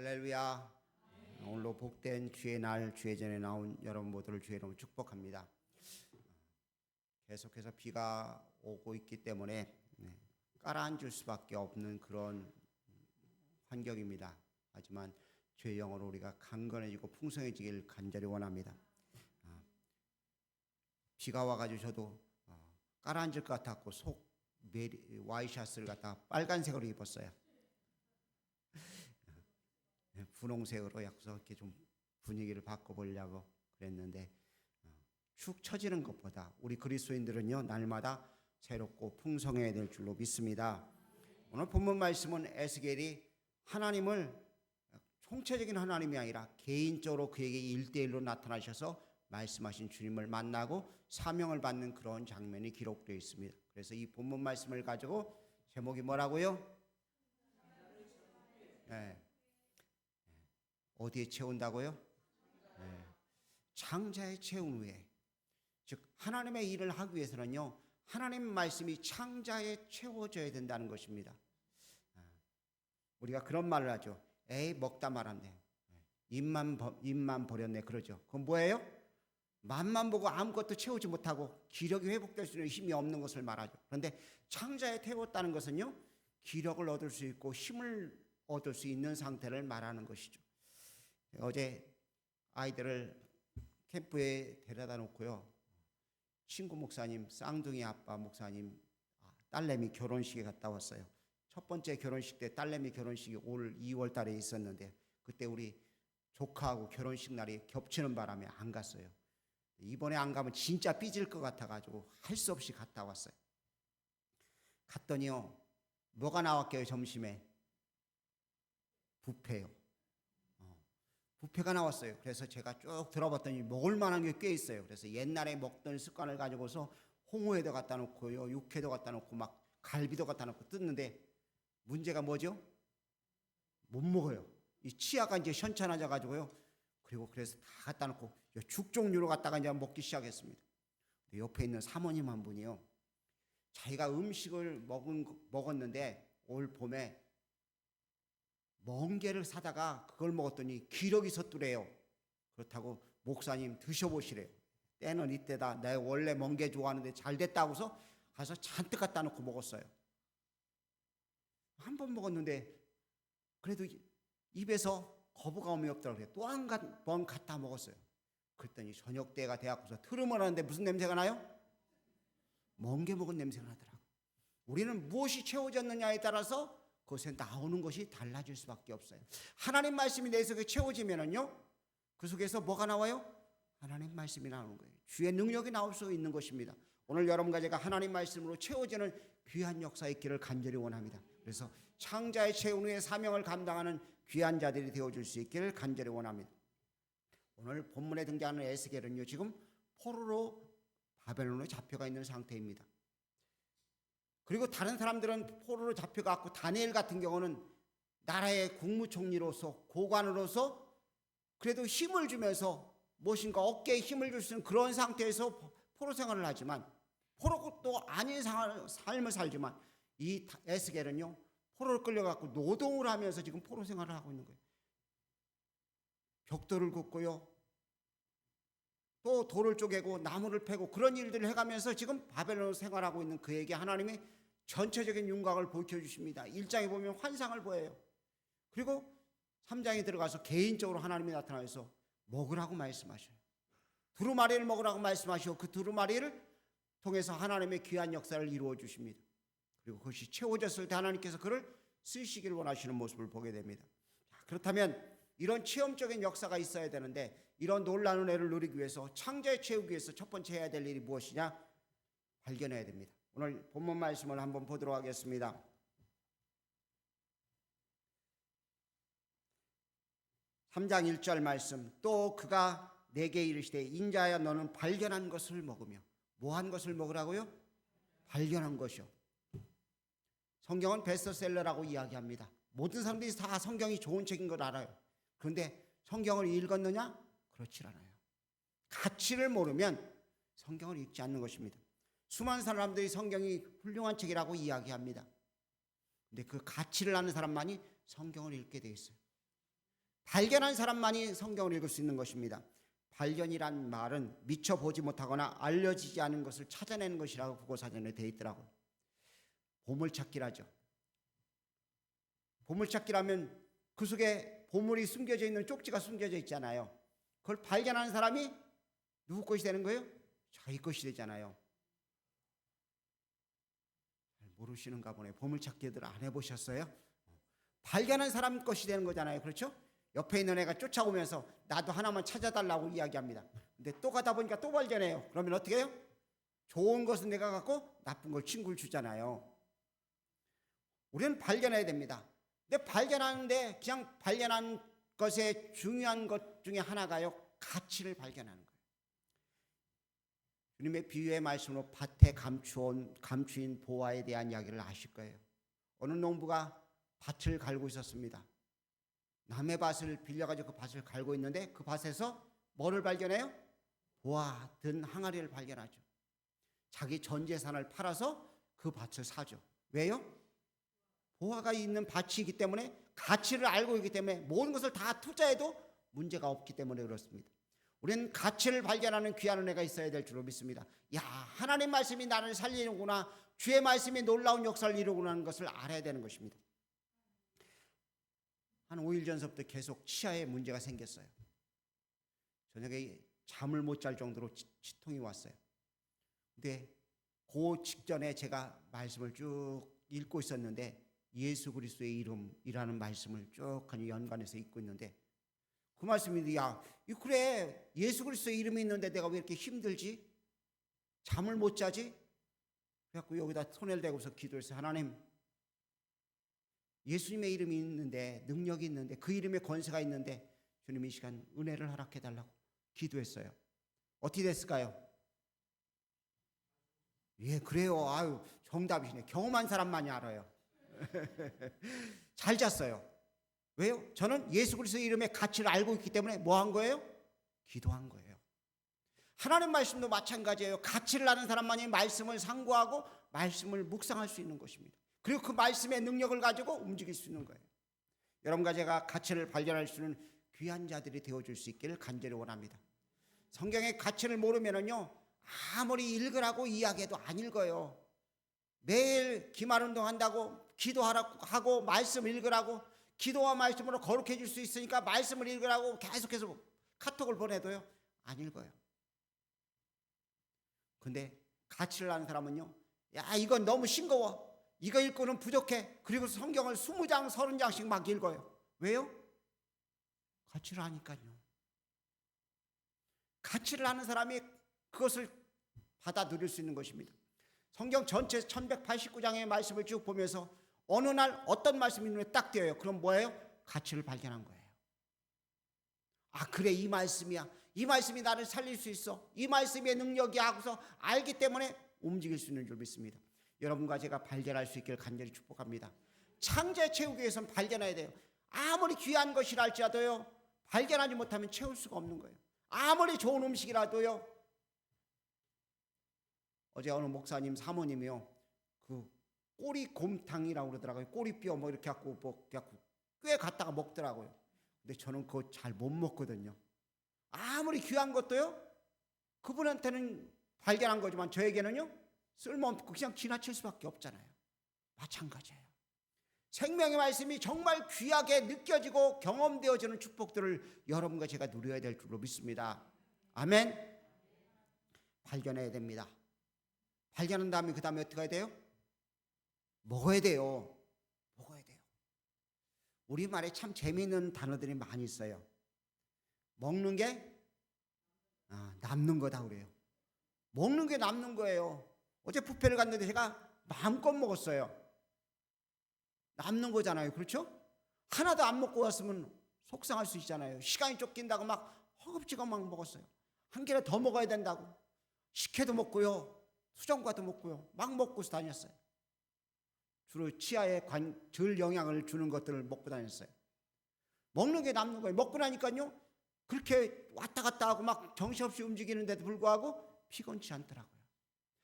할렐루야. 오늘로 복된 주의 날, 주의 전에 나온 여러분 모두를 주의 이름으로 축복합니다. 계속해서 비가 오고 있기 때문에 깔아앉을 수밖에 없는 그런 환경입니다. 하지만 주의 영으로 우리가 강건해지고 풍성해지길 간절히 원합니다. 비가 와가지고 저도 깔아앉을 것 같았고 와이셔츠를 갖다가 빨간색으로 입었어요. 분홍색으로 약서 이렇게 좀 분위기를 바꿔보려고 그랬는데 축 처지는 것보다 우리 그리스도인들은요 날마다 새롭고 풍성해야 될 줄로 믿습니다. 오늘 본문 말씀은 에스겔이 하나님을 총체적인 하나님이 아니라 개인적으로 그에게 1대1로 나타나셔서 말씀하신 주님을 만나고 사명을 받는 그런 장면이 기록되어 있습니다. 그래서 이 본문 말씀을 가지고 제목이 뭐라고요? 어디에 채운다고요? 창자에 채운 후에, 즉 하나님의 일을 하기 위해서는요 하나님 말씀이 창자에 채워져야 된다는 것입니다. 우리가 그런 말을 하죠. 에이 먹다 말았네, 입만 버렸네, 그러죠. 그건 뭐예요? 맛만 보고 아무것도 채우지 못하고 기력이 회복될 수 있는 힘이 없는 것을 말하죠. 그런데 창자에 태웠다는 것은요 기력을 얻을 수 있고 힘을 얻을 수 있는 상태를 말하는 것이죠. 어제 아이들을 캠프에 데려다 놓고요 친구 목사님, 쌍둥이 아빠 목사님 딸내미 결혼식에 갔다 왔어요. 첫 번째 결혼식 때 딸내미 결혼식이 올 2월 달에 있었는데 그때 우리 조카하고 결혼식 날이 겹치는 바람에 안 갔어요. 이번에 안 가면 진짜 삐질 것 같아가지고 할 수 없이 갔다 왔어요. 갔더니요 뭐가 나왔게요? 점심에 뷔페요. 뷔페가 나왔어요. 그래서 제가 쭉 들어봤더니 먹을 만한 게 꽤 있어요. 그래서 옛날에 먹던 습관을 가지고서 홍어에도 갖다 놓고요, 육회도 갖다 놓고 막 갈비도 갖다 놓고 뜯는데 문제가 뭐죠? 못 먹어요. 이 치아가 이제 현찮아져 가지고요. 그래서 다 갖다 놓고 죽 종류로 갖다가 이제 먹기 시작했습니다. 옆에 있는 사모님 한 분이요, 자기가 음식을 먹었는데 올 봄에 멍게를 사다가 그걸 먹었더니 기력이 섰더래요. 그렇다고 목사님 드셔보시래요. 때는 이때다. 내가 원래 멍게 좋아하는데 잘 됐다고서 가서 잔뜩 갖다 놓고 먹었어요. 한 번 먹었는데 그래도 입에서 거부감이 없더라고요. 또 한 번 갖다 먹었어요. 그랬더니 저녁 때가 돼갖고서 트름을 하는데 무슨 냄새가 나요? 멍게 먹은 냄새가 나더라고요. 우리는 무엇이 채워졌느냐에 따라서 그것에 나오는 것이 달라질 수밖에 없어요. 하나님 말씀이 내 속에 채워지면은요 그 속에서 뭐가 나와요? 하나님 말씀이 나오는 거예요. 주의 능력이 나올 수 있는 것입니다. 오늘 여러분과 제가 하나님 말씀으로 채워지는 귀한 역사 있기를 간절히 원합니다. 그래서 창자의 채운 후에 사명을 감당하는 귀한 자들이 되어줄 수 있기를 간절히 원합니다. 오늘 본문에 등장하는 에스겔은요 지금 포로로 바벨론에 잡혀가 있는 상태입니다. 그리고 다른 사람들은 포로로 잡혀갔고 다니엘 같은 경우는 나라의 국무총리로서 고관으로서 그래도 힘을 주면서 무엇인가 어깨에 힘을 줄 수 있는 그런 상태에서 포로 생활을 하지만, 포로도 아닌 삶을 살지만 이 에스겔은요 포로를 끌려갖고 노동을 하면서 지금 포로 생활을 하고 있는 거예요. 벽돌을 굽고요 또 돌을 쪼개고 나무를 패고 그런 일들을 해가면서 지금 바벨론을 생활하고 있는 그에게 하나님이 전체적인 윤곽을 보여주십니다. 1장에 보면 환상을 보여요. 그리고 3장에 들어가서 개인적으로 하나님이 나타나서 먹으라고 말씀하셔요. 두루마리를 먹으라고 말씀하시고 그 두루마리를 통해서 하나님의 귀한 역사를 이루어 주십니다. 그리고 그것이 채워졌을 때 하나님께서 그를 쓰시기를 원하시는 모습을 보게 됩니다. 그렇다면 이런 체험적인 역사가 있어야 되는데 이런 놀라운 은혜를 누리기 위해서, 창자에 채우기 위해서 첫 번째 해야 될 일이 무엇이냐? 발견해야 됩니다. 오늘 본문 말씀을 한번 보도록 하겠습니다. 3장 1절 말씀. 또 그가 내게 이르시되 인자야 너는 발견한 것을 먹으며. 뭐한 것을 먹으라고요? 발견한 것이요. 성경은 베스트셀러라고 이야기합니다. 모든 사람들이 다 성경이 좋은 책인 걸 알아요. 그런데 성경을 읽었느냐? 그렇지 않아요. 가치를 모르면 성경을 읽지 않는 것입니다. 수많은 사람들이 성경이 훌륭한 책이라고 이야기합니다. 근데 그 가치를 아는 사람만이 성경을 읽게 돼 있어요. 발견한 사람만이 성경을 읽을 수 있는 것입니다. 발견이란 말은 미처 보지 못하거나 알려지지 않은 것을 찾아내는 것이라고 국어사전에 되어 있더라고요. 보물찾기라죠. 보물찾기라면 그 속에 보물이 숨겨져 있는 쪽지가 숨겨져 있잖아요. 그걸 발견하는 사람이 누구 것이 되는 거예요? 자기 것이 되잖아요. 모르시는가 보네. 보물찾기들 안 해보셨어요? 발견한 사람 것이 되는 거잖아요. 그렇죠? 옆에 있는 애가 쫓아오면서 나도 하나만 찾아달라고 이야기합니다. 근데 또 가다 보니까 또 발견해요. 그러면 어떻게 해요? 좋은 것은 내가 갖고 나쁜 걸 친구를 주잖아요. 우리는 발견해야 됩니다. 근데 발견하는데 그냥 발견한 것의 중요한 것 중에 하나가요, 가치를 발견하는 거예요. 주님의 비유의 말씀으로 밭에 감추인 보화에 대한 이야기를 아실 거예요. 어느 농부가 밭을 갈고 있었습니다. 남의 밭을 빌려가지고 그 밭을 갈고 있는데 그 밭에서 뭐를 발견해요? 보화 든 항아리를 발견하죠. 자기 전 재산을 팔아서 그 밭을 사죠. 왜요? 보화가 있는 밭이기 때문에, 가치를 알고 있기 때문에, 모든 것을 다 투자해도 문제가 없기 때문에 그렇습니다. 우리는 가치를 발견하는 귀한 은혜가 있어야 될 줄로 믿습니다. 야, 하나님 말씀이 나를 살리는구나, 주의 말씀이 놀라운 역사를 이루구나 하는 것을 알아야 되는 것입니다. 한 5일 전서부터 계속 치아에 문제가 생겼어요. 저녁에 잠을 못 잘 정도로 치통이 왔어요. 근데 그 직전에 제가 말씀을 쭉 읽고 있었는데, 예수 그리스도의 이름이라는 말씀을 쭉 연관해서 읽고 있는데, 그 말씀이, 야, 그래, 예수 그리스도의 이름이 있는데 내가 왜 이렇게 힘들지? 잠을 못 자지? 그래갖고 여기다 손을 대고서 기도했어요. 하나님, 예수님의 이름이 있는데, 능력이 있는데, 그 이름에 권세가 있는데 주님 이 시간 은혜를 허락해달라고 기도했어요. 어떻게 됐을까요? 예, 그래요. 아유, 정답이시네. 경험한 사람만이 알아요. 잘 잤어요. 왜요? 저는 예수 그리스도의 이름의 가치를 알고 있기 때문에 뭐 한 거예요? 기도한 거예요. 하나님 말씀도 마찬가지예요. 가치를 아는 사람만이 말씀을 상고하고 말씀을 묵상할 수 있는 것입니다. 그리고 그 말씀의 능력을 가지고 움직일 수 있는 거예요. 여러분과 제가 가치를 발견할 수 있는 귀한 자들이 되어줄 수 있기를 간절히 원합니다. 성경의 가치를 모르면요, 아무리 읽으라고 이야기해도 안 읽어요. 매일 기말운동 한다고 기도하라고 하고 말씀 읽으라고, 기도와 말씀으로 거룩해 질 수 있으니까 말씀을 읽으라고 계속해서 카톡을 보내도요, 안 읽어요. 근데 가치를 아는 사람은요, 야, 이건 너무 싱거워, 이거 읽고는 부족해, 그리고 성경을 20장 30장씩 막 읽어요. 왜요? 가치를 아니까요. 가치를 아는 사람이 그것을 받아 누릴 수 있는 것입니다. 성경 전체 1189장의 말씀을 쭉 보면서 어느 날 어떤 말씀이 눈에 딱 띄어요. 그럼 뭐예요? 가치를 발견한 거예요. 아, 그래, 이 말씀이야. 이 말씀이 나를 살릴 수 있어. 이 말씀의 능력이 하고서 알기 때문에 움직일 수 있는 줄 믿습니다. 여러분과 제가 발견할 수 있기를 간절히 축복합니다. 창조에 채우기 위해서는 발견해야 돼요. 아무리 귀한 것이라 할지라도요, 발견하지 못하면 채울 수가 없는 거예요. 아무리 좋은 음식이라도요. 어제 어느 목사님 사모님이요, 그 꼬리곰탕이라고 그러더라고요. 꼬리뼈 뭐 이렇게 갖고 꽤 갖다가 먹더라고요. 근데 저는 그거 잘 못 먹거든요. 아무리 귀한 것도요, 그분한테는 발견한 거지만 저에게는요, 쓸모없고 그냥 지나칠 수밖에 없잖아요. 마찬가지예요. 생명의 말씀이 정말 귀하게 느껴지고 경험되어지는 축복들을 여러분과 제가 누려야 될 줄로 믿습니다. 아멘. 발견해야 됩니다. 발견한 다음에 그 다음에 어떻게 해야 돼요? 먹어야 돼요. 먹어야 돼요. 우리말에 참 재미있는 단어들이 많이 있어요. 먹는 게 남는 거다 그래요. 먹는 게 남는 거예요. 어제 뷔페를 갔는데 제가 마음껏 먹었어요. 남는 거잖아요. 그렇죠? 하나도 안 먹고 왔으면 속상할 수 있잖아요. 시간이 쫓긴다고 막 허겁지겁 막 먹었어요. 한 개를 더 먹어야 된다고 식혜도 먹고요, 수정과도 먹고요, 막 먹고서 다녔어요. 주로 치아에 덜 영향을 주는 것들을 먹고 다녔어요. 먹는 게 남는 거예요. 먹고 나니까요, 그렇게 왔다 갔다 하고 막 정신없이 움직이는데도 불구하고 피곤치 않더라고요.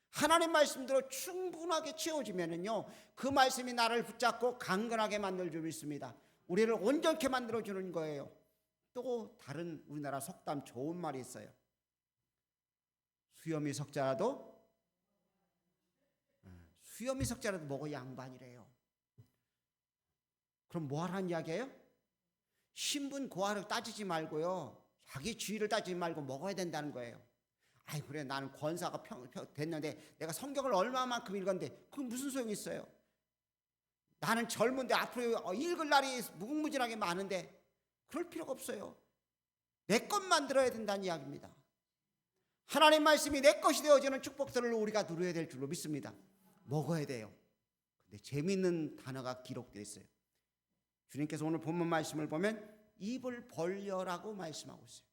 하나님 말씀대로 충분하게 채워지면은요, 그 말씀이 나를 붙잡고 강건하게 만들어 주고 있습니다. 우리를 온전케 만들어 주는 거예요. 또 다른 우리나라 속담 좋은 말이 있어요. 수염이 석자라도 먹어 양반이래요. 그럼 뭐 하라는 이야기예요? 신분 고하를 따지지 말고요, 자기 주의를 따지지 말고 먹어야 된다는 거예요. 아이 그래, 나는 권사가 됐는데 내가 성경을 얼마만큼 읽었는데 그건 무슨 소용이 있어요? 나는 젊은데 앞으로 읽을 날이 무궁무진하게 많은데 그럴 필요가 없어요. 내 것만 들어야 된다는 이야기입니다. 하나님 말씀이 내 것이 되어지는 축복들을 우리가 누려야 될 줄로 믿습니다. 먹어야 돼요. 근데 재미있는 단어가 기록되어 있어요. 주님께서 오늘 본문 말씀을 보면 입을 벌려라고 말씀하고 있어요.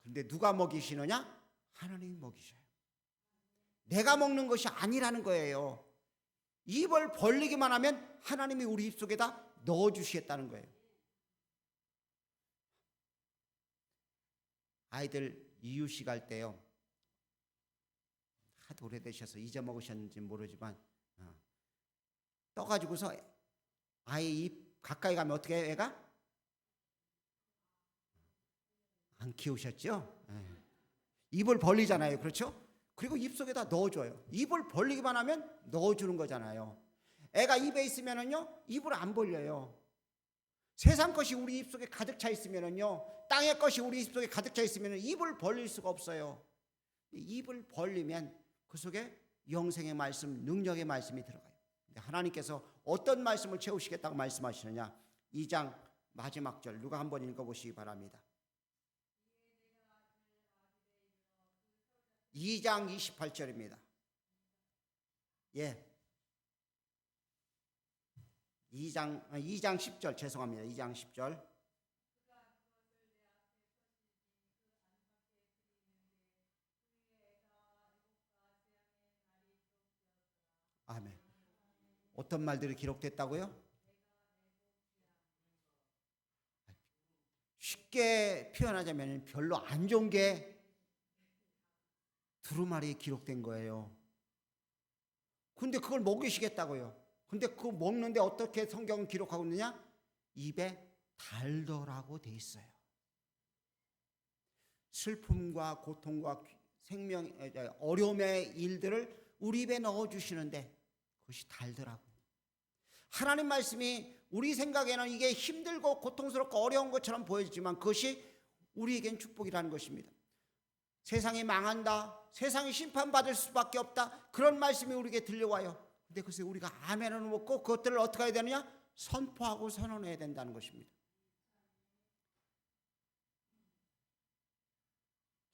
그런데 누가 먹이시느냐? 하나님이 먹이셔요. 내가 먹는 것이 아니라는 거예요. 입을 벌리기만 하면 하나님이 우리 입속에다 넣어주시겠다는 거예요. 아이들 이유식 할 때요, 하도 오래되셔서 잊어먹으셨는지 모르지만 떠가지고서 아이 입 가까이 가면 어떻게 해요? 애가? 안 키우셨죠? 입을 벌리잖아요. 그렇죠? 그리고 입속에다 넣어줘요. 입을 벌리기만 하면 넣어주는 거잖아요. 애가 입에 있으면은요, 입을 안 벌려요. 세상 것이 우리 입속에 가득 차 있으면은요, 땅의 것이 우리 입속에 가득 차 있으면은 입을 벌릴 수가 없어요. 입을 벌리면 그 속에 영생의 말씀, 능력의 말씀이 들어가요. 하나님께서 어떤 말씀을 채우시겠다고 말씀하시느냐? 2장 마지막 절 누가 한번 읽어보시기 바랍니다. 2장 28절입니다. 예. 2장 10절 죄송합니다. 2장 10절. 아멘. 어떤 말들이 기록됐다고요? 쉽게 표현하자면 별로 안 좋은 게 두루마리에 기록된 거예요. 근데 그걸 먹이시겠다고요. 근데 그거 먹는데 어떻게 성경은 기록하고 있느냐? 입에 달더라고 돼 있어요. 슬픔과 고통과 생명, 어려움의 일들을 우리 입에 넣어주시는데 그것이 달더라고. 하나님 말씀이 우리 생각에는 이게 힘들고 고통스럽고 어려운 것처럼 보여지지만 그것이 우리에겐 축복이라는 것입니다. 세상이 망한다, 세상이 심판받을 수밖에 없다, 그런 말씀이 우리에게 들려와요. 근데 글쎄 우리가 아멘을 먹고 그것들을 어떻게 해야 되느냐? 선포하고 선언해야 된다는 것입니다.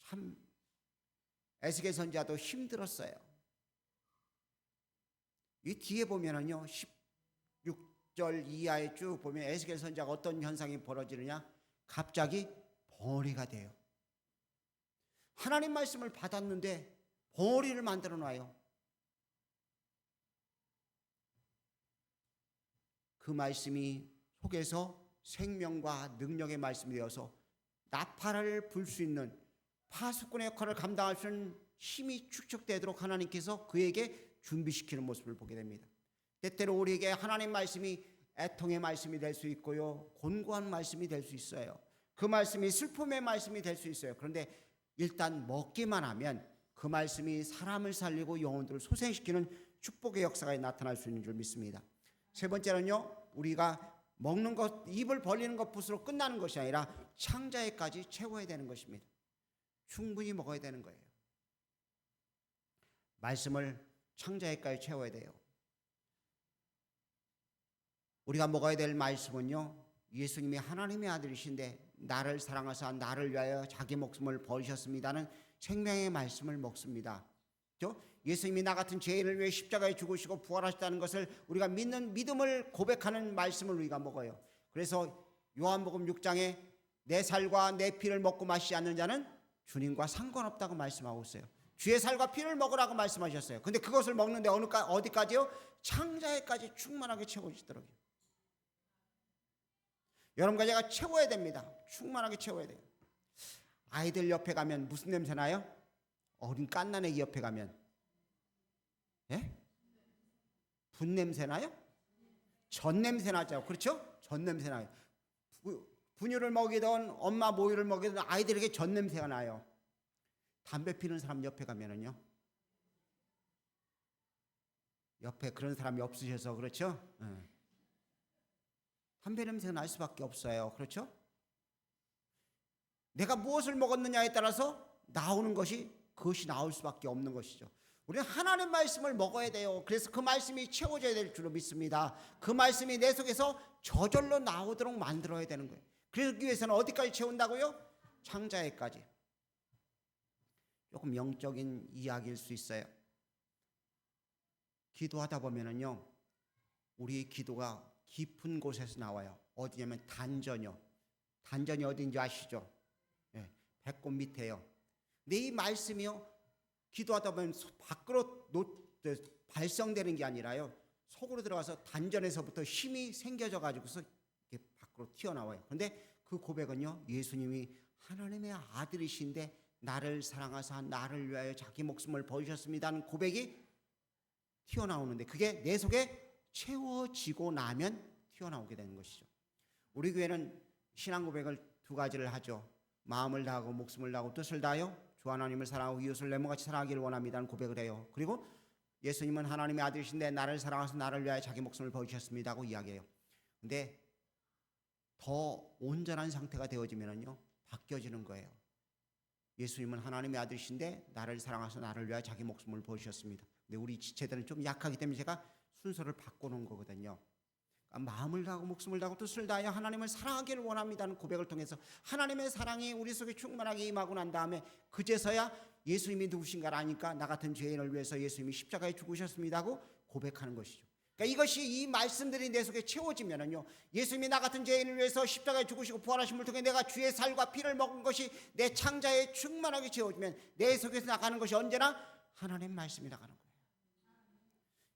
참 에스겔 선지자도 힘들었어요. 이 뒤에 보면은요, 16절 이하에 쭉 보면 에스겔 선지자가 어떤 현상이 벌어지느냐? 갑자기 벙어리가 돼요. 하나님 말씀을 받았는데 벙어리를 만들어 놔요. 그 말씀이 속에서 생명과 능력의 말씀이 되어서 나팔을 불 수 있는 파수꾼의 역할을 감당할 수 있는 힘이 축적되도록 하나님께서 그에게 준비시키는 모습을 보게 됩니다. 때때로 우리에게 하나님 말씀이 애통의 말씀이 될 수 있고요, 곤고한 말씀이 될 수 있어요. 그 말씀이 슬픔의 말씀이 될 수 있어요. 그런데 일단 먹기만 하면 그 말씀이 사람을 살리고 영혼들을 소생시키는 축복의 역사가 나타날 수 있는 줄 믿습니다. 세 번째는요, 우리가 먹는 것, 입을 벌리는 것부터로 끝나는 것이 아니라 창자에까지 채워야 되는 것입니다. 충분히 먹어야 되는 거예요. 말씀을 창자에까지 채워야 돼요. 우리가 먹어야 될 말씀은요, 예수님이 하나님의 아들이신데 나를 사랑하사 나를 위하여 자기 목숨을 버리셨습니다는 생명의 말씀을 먹습니다. 예수님이 나 같은 죄인을 위해 십자가에 죽으시고 부활하셨다는 것을 우리가 믿는 믿음을 고백하는 말씀을 우리가 먹어요. 그래서 요한복음 6장에 내 살과 내 피를 먹고 마시지 않는 자는 주님과 상관없다고 말씀하고 있어요. 주의 살과 피를 먹으라고 말씀하셨어요. 근데 그것을 먹는데 어디까지요? 창자에까지 충만하게 채워지더라고요. 여러분과 제가 채워야 됩니다. 충만하게 채워야 돼요. 아이들 옆에 가면 무슨 냄새 나요? 어린 갓난아기 옆에 가면 분 냄새 나요? 전 냄새 나죠. 그렇죠? 전 냄새 나요. 분유를 먹이던 엄마 모유를 먹이던 아이들에게 전 냄새가 나요. 담배 피는 사람 옆에 가면은요, 옆에 그런 사람이 없으셔서 그렇죠? 담배 냄새가 날 수밖에 없어요. 그렇죠? 내가 무엇을 먹었느냐에 따라서 나오는 것이 그것이 나올 수밖에 없는 것이죠. 우리는 하나님 말씀을 먹어야 돼요. 그래서 그 말씀이 채워져야 될 줄로 믿습니다. 그 말씀이 내 속에서 저절로 나오도록 만들어야 되는 거예요. 그러기 위해서는 어디까지 채운다고요? 창자에까지. 조금 영적인 이야기일 수 있어요. 기도하다 보면은요, 우리 기도가 깊은 곳에서 나와요. 어디냐면 단전이요. 단전이 어딘지 아시죠? 배꼽 밑에요. 근데 이 말씀이요, 기도하다 보면 밖으로 발성되는 게 아니라요, 속으로 들어가서 단전에서부터 힘이 생겨져 가지고서 이렇게 밖으로 튀어나와요. 그런데 그 고백은요, 예수님이 하나님의 아들이신데 나를 사랑하사 나를 위하여 자기 목숨을 버리셨습니다는 고백이 튀어나오는데, 그게 내 속에 채워지고 나면 튀어나오게 되는 것이죠. 우리 교회는 신앙 고백을 두 가지를 하죠. 마음을 다하고 목숨을 다하고 뜻을 다하여 주 하나님을 사랑하고 이웃을 내 몸같이 사랑하기를 원합니다는 고백을 해요. 그리고 예수님은 하나님의 아들이신데 나를 사랑하셔서 나를 위하여 자기 목숨을 버리셨습니다 하고 이야기해요. 근데 더 온전한 상태가 되어지면요, 바뀌어지는 거예요. 예수님은 하나님의 아들이신데 나를 사랑하셔서 나를 위하여 자기 목숨을 버리셨습니다. 근데 우리 지체들은 좀 약하기 때문에 제가 순서를 바꿔놓은 거거든요. 마음을 다하고 목숨을 다하고 뜻을 다하여 하나님을 사랑하기를 원합니다는 고백을 통해서 하나님의 사랑이 우리 속에 충만하게 임하고 난 다음에 그제서야 예수님이 누구신가를 아니까 나 같은 죄인을 위해서 예수님이 십자가에 죽으셨습니다 하고 고백하는 것이죠. 그러니까 이것이, 이 말씀들이 내 속에 채워지면은요, 예수님이 나 같은 죄인을 위해서 십자가에 죽으시고 부활하심을 통해 내가 주의 살과 피를 먹은 것이 내 창자에 충만하게 채워지면 내 속에서 나가는 것이 언제나 하나님 말씀이 나가는 거예요.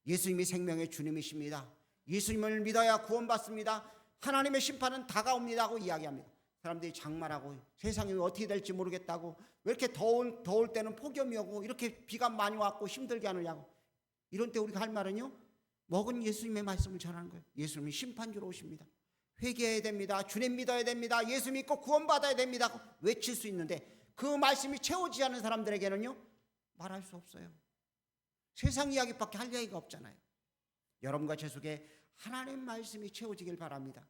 예수님이 생명의 주님이십니다. 예수님을 믿어야 구원받습니다. 하나님의 심판은 다가옵니다 하고 이야기합니다. 사람들이 장마라고 세상이 어떻게 될지 모르겠다고, 왜 이렇게 더울 때는 폭염이 오고 이렇게 비가 많이 왔고 힘들게 하느냐고, 이런 때 우리가 할 말은요, 먹은 예수님의 말씀을 전하는 거예요. 예수님이 심판주로 오십니다. 회개해야 됩니다. 주님 믿어야 됩니다. 예수 믿고 구원받아야 됩니다 하고 외칠 수 있는데, 그 말씀이 채워지지 않는 사람들에게는요, 말할 수 없어요. 세상 이야기밖에 할 이야기가 없잖아요. 여러분과 제 속에 하나님 말씀이 채워지길 바랍니다.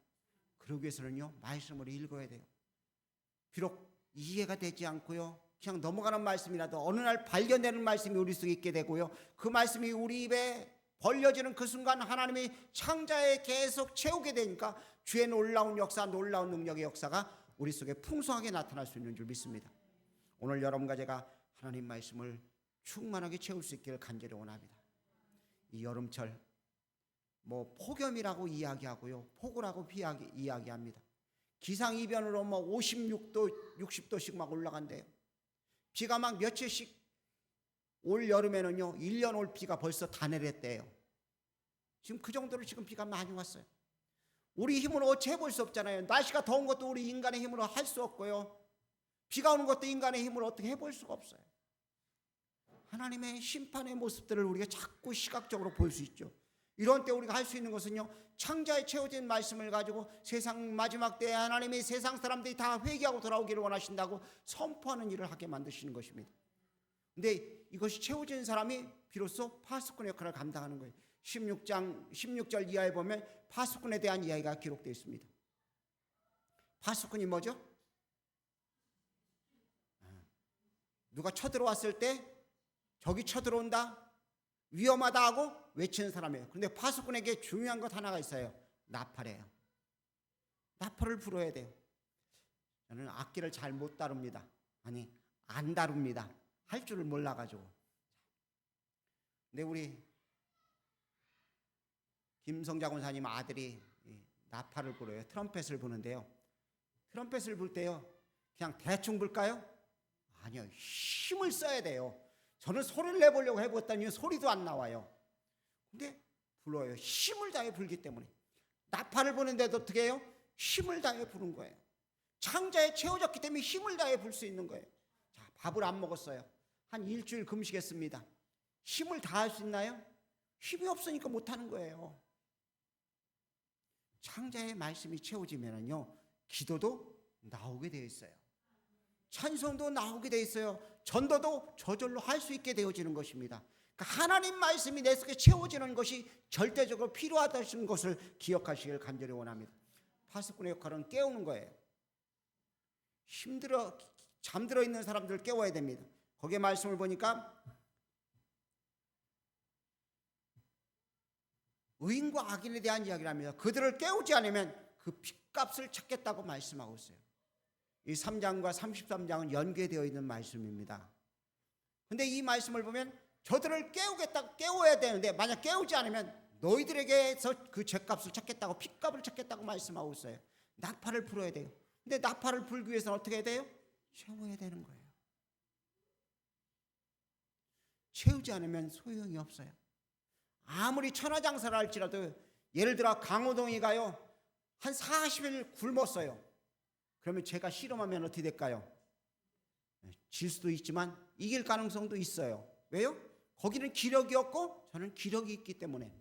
그러기 위해서는요, 말씀을 읽어야 돼요. 비록 이해가 되지 않고요, 그냥 넘어가는 말씀이라도 어느 날 발견되는 말씀이 우리 속에 있게 되고요, 그 말씀이 우리 입에 벌려지는 그 순간 하나님이 창자에 계속 채우게 되니까 주의 놀라운 역사, 놀라운 능력의 역사가 우리 속에 풍성하게 나타날 수 있는 줄 믿습니다. 오늘 여러분과 제가 하나님 말씀을 충만하게 채울 수 있기를 간절히 원합니다. 이 여름철 폭염이라고 이야기하고요, 폭우라고 이야기합니다. 기상이변으로 56도 60도씩 막 올라간대요. 비가 막 며칠씩, 올 여름에는요 1년 올 비가 벌써 다 내렸대요. 지금 그 정도로 지금 비가 많이 왔어요. 우리 힘으로 어찌 해볼 수 없잖아요. 날씨가 더운 것도 우리 인간의 힘으로 할 수 없고요, 비가 오는 것도 인간의 힘으로 어떻게 해볼 수가 없어요. 하나님의 심판의 모습들을 우리가 자꾸 시각적으로 볼 수 있죠. 이런 때 우리가 할 수 있는 것은요, 창자에 채워진 말씀을 가지고 세상 마지막 때에 하나님이 세상 사람들이 다 회개하고 돌아오기를 원하신다고 선포하는 일을 하게 만드시는 것입니다. 근데 이것이 채워진 사람이 비로소 파수꾼 역할을 감당하는 거예요. 16절 이하에 보면 파수꾼에 대한 이야기가 기록되어 있습니다. 파수꾼이 뭐죠? 누가 쳐들어왔을 때 적이 쳐들어온다, 위험하다 하고 외치는 사람이에요. 그런데 파수꾼에게 중요한 것 하나가 있어요. 나팔이에요. 나팔을 불어야 돼요. 저는 악기를 잘 못 다룹니다. 아니, 안 다룹니다. 할 줄을 몰라가지고. 근데 우리 김성자 권사님 아들이 나팔을 불어요. 트럼펫을 부는데요, 트럼펫을 불 때요, 그냥 대충 불까요? 아니요, 힘을 써야 돼요. 저는 소리를 내보려고 해봤더니 소리도 안 나와요. 근데 불어요. 힘을 다해 불기 때문에. 나팔을 부는데도 어떻게 해요? 힘을 다해 부는 거예요. 창자에 채워졌기 때문에 힘을 다해 불 수 있는 거예요. 자, 밥을 안 먹었어요. 한 일주일 금식했습니다. 힘을 다할 수 있나요? 힘이 없으니까 못하는 거예요. 창자의 말씀이 채워지면요, 기도도 나오게 되어 있어요. 찬송도 나오게 되어 있어요. 전도도 저절로 할 수 있게 되어지는 것입니다. 그러니까 하나님 말씀이 내 속에 채워지는 것이 절대적으로 필요하다는 것을 기억하시길 간절히 원합니다. 파수꾼의 역할은 깨우는 거예요. 잠들어 있는 사람들을 깨워야 됩니다. 거기에 말씀을 보니까 의인과 악인에 대한 이야기를 합니다. 그들을 깨우지 않으면 그 핏값을 찾겠다고 말씀하고 있어요. 이 3장과 33장은 연계되어 있는 말씀입니다. 근데 이 말씀을 보면 저들을 깨워야 되는데 만약 깨우지 않으면 너희들에게서 그 죄값을 찾겠다고, 핏값을 찾겠다고 말씀하고 있어요. 나팔을 불어야 돼요. 근데 나팔을 불기 위해서는 어떻게 해야 돼요? 채워야 되는 거예요. 채우지 않으면 소용이 없어요. 아무리 천하장사를 할지라도 예를 들어 강호동이가요 한 40일 굶었어요. 그러면 제가 실험하면 어떻게 될까요? 질 수도 있지만 이길 가능성도 있어요. 왜요? 거기는 기력이 없고 저는 기력이 있기 때문에.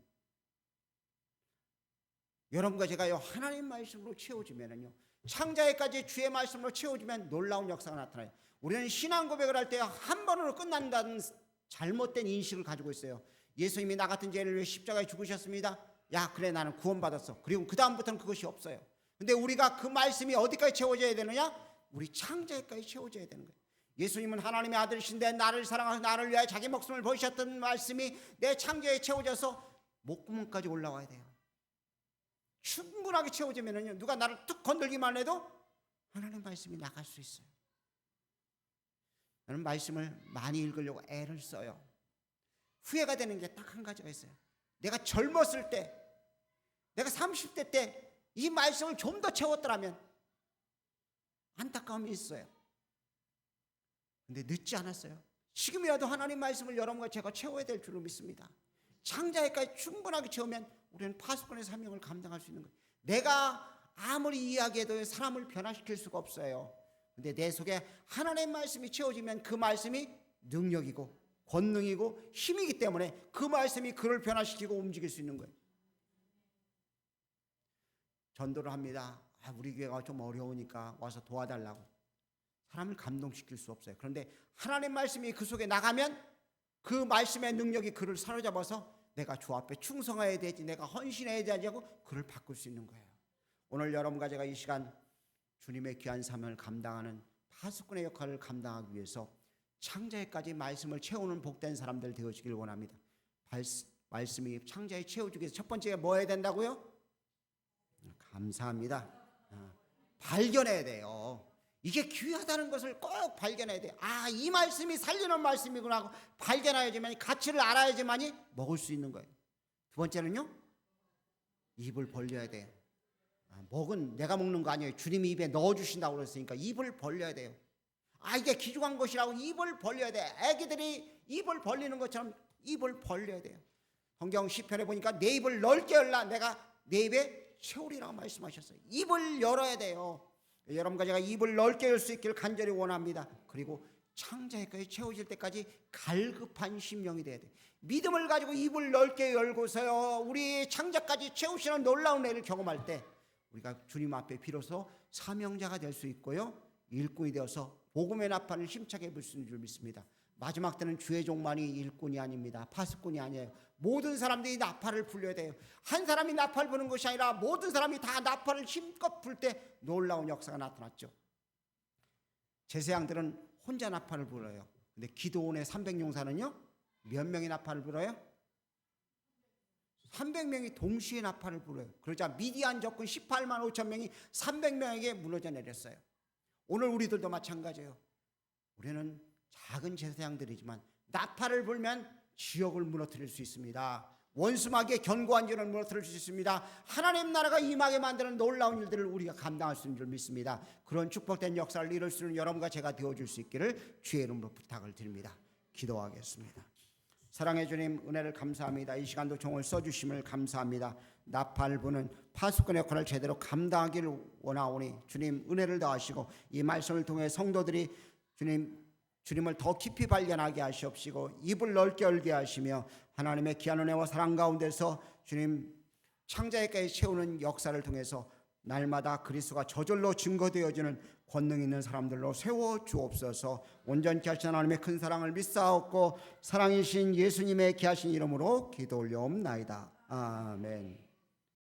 여러분과 제가요 하나님 말씀으로 채워지면은요, 창자에까지 주의 말씀으로 채워지면 놀라운 역사가 나타나요. 우리는 신앙 고백을 할 때 한 번으로 끝난다는 잘못된 인식을 가지고 있어요. 예수님이 나 같은 죄를 위해 십자가에 죽으셨습니다. 야, 그래, 나는 구원받았어. 그리고 그 다음부터는 그것이 없어요. 근데 우리가 그 말씀이 어디까지 채워져야 되느냐? 우리 창자에까지 채워져야 되는 거예요. 예수님은 하나님의 아들이신데 나를 사랑하셔서 나를 위하여 자기 목숨을 버리셨던 말씀이 내 창자에 채워져서 목구멍까지 올라와야 돼요. 충분하게 채워지면은요, 누가 나를 툭 건들기만 해도 하나님 말씀이 나갈 수 있어요. 나는 말씀을 많이 읽으려고 애를 써요. 후회가 되는 게 딱 한 가지가 있어요. 내가 젊었을 때, 내가 30대 때 이 말씀을 좀 더 채웠더라면 안타까움이 있어요. 근데 늦지 않았어요. 지금이라도 하나님 말씀을 여러분과 제가 채워야 될 줄로 믿습니다. 창자에까지 충분하게 채우면 우리는 파수꾼의 사명을 감당할 수 있는 거예요. 내가 아무리 이야기해도 사람을 변화시킬 수가 없어요. 근데 내 속에 하나님의 말씀이 채워지면 그 말씀이 능력이고 권능이고 힘이기 때문에 그 말씀이 그를 변화시키고 움직일 수 있는 거예요. 전도를 합니다. 우리 교회가 좀 어려우니까 와서 도와달라고. 사람을 감동시킬 수 없어요. 그런데 하나님 말씀이 그 속에 나가면 그 말씀의 능력이 그를 사로잡아서 내가 주 앞에 충성해야 되지, 내가 헌신해야 되지 하고 그를 바꿀 수 있는 거예요. 오늘 여러분과 제가 이 시간 주님의 귀한 사명을 감당하는 파수꾼의 역할을 감당하기 위해서 창자에까지 말씀을 채우는 복된 사람들 되어지길 원합니다. 말씀이 창자에 채워주기 위해서 첫 번째가 뭐 해야 된다고요? 감사합니다. 발견해야 돼요. 이게 귀하다는 것을 꼭 발견해야 돼요. 이 말씀이 살리는 말씀이구나 하고 발견해야지만, 가치를 알아야지만이 먹을 수 있는 거예요. 두 번째는요, 입을 벌려야 돼요. 먹은 내가 먹는 거 아니에요. 주님이 입에 넣어주신다고 그랬으니까 입을 벌려야 돼요. 이게 귀중한 것이라고 입을 벌려야 돼. 애기들이 입을 벌리는 것처럼 입을 벌려야 돼요. 성경 시편에 보니까 내 입을 넓게 열라 내가 내 입에 채우리라고 말씀하셨어요. 입을 열어야 돼요. 여러분과 제가 입을 넓게 열 수 있기를 간절히 원합니다. 그리고 창자에까지 채워질 때까지 갈급한 심령이 돼야 돼요. 믿음을 가지고 입을 넓게 열고서요, 우리 창자까지 채우시는 놀라운 은혜를 경험할 때 우리가 주님 앞에 비로소 사명자가 될 수 있고요, 일꾼이 되어서 복음의 나팔을 힘차게 불 수 있는 줄 믿습니다. 마지막 때는 주의 종만이 일꾼이 아닙니다. 파수꾼이 아니에요. 모든 사람들이 나팔을 불려야 돼요. 한 사람이 나팔 부는 것이 아니라 모든 사람이 다 나팔을 힘껏 불 때 놀라운 역사가 나타났죠. 제사장들은 혼자 나팔을 불어요. 근데 기도원의 300용사는요 몇 명이 나팔을 불어요? 300명이 동시에 나팔을 불어요. 그러자 미디안 적군 18만 5천 명이 300명에게 무너져 내렸어요. 오늘 우리들도 마찬가지예요. 우리는 작은 제사장들이지만 나팔을 불면 지역을 무너뜨릴 수 있습니다. 원수마귀의 견고한 진을 무너뜨릴 수 있습니다. 하나님 나라가 임하게 만드는 놀라운 일들을 우리가 감당할 수 있는 줄 믿습니다. 그런 축복된 역사를 이룰 수 있는 여러분과 제가 되어줄 수 있기를 주의 이름으로 부탁을 드립니다. 기도하겠습니다. 사랑해 주님, 은혜를 감사합니다. 이 시간도 종을 써주심을 감사합니다. 나팔 부는 파수꾼의 역할을 제대로 감당하기를 원하오니 주님 은혜를 더하시고 이 말씀을 통해 성도들이 주님을 더 깊이 발견하게 하시옵시고 입을 넓게 열게 하시며 하나님의 귀한 은혜와 사랑 가운데서 주님 창자에까지 채우는 역사를 통해서 날마다 그리스도가 저절로 증거되어지는 권능 있는 사람들로 세워 주옵소서. 온전케 하신 하나님의 큰 사랑을 믿사옵고 사랑이신 예수님의 귀하신 이름으로 기도 올려옵나이다. 아멘.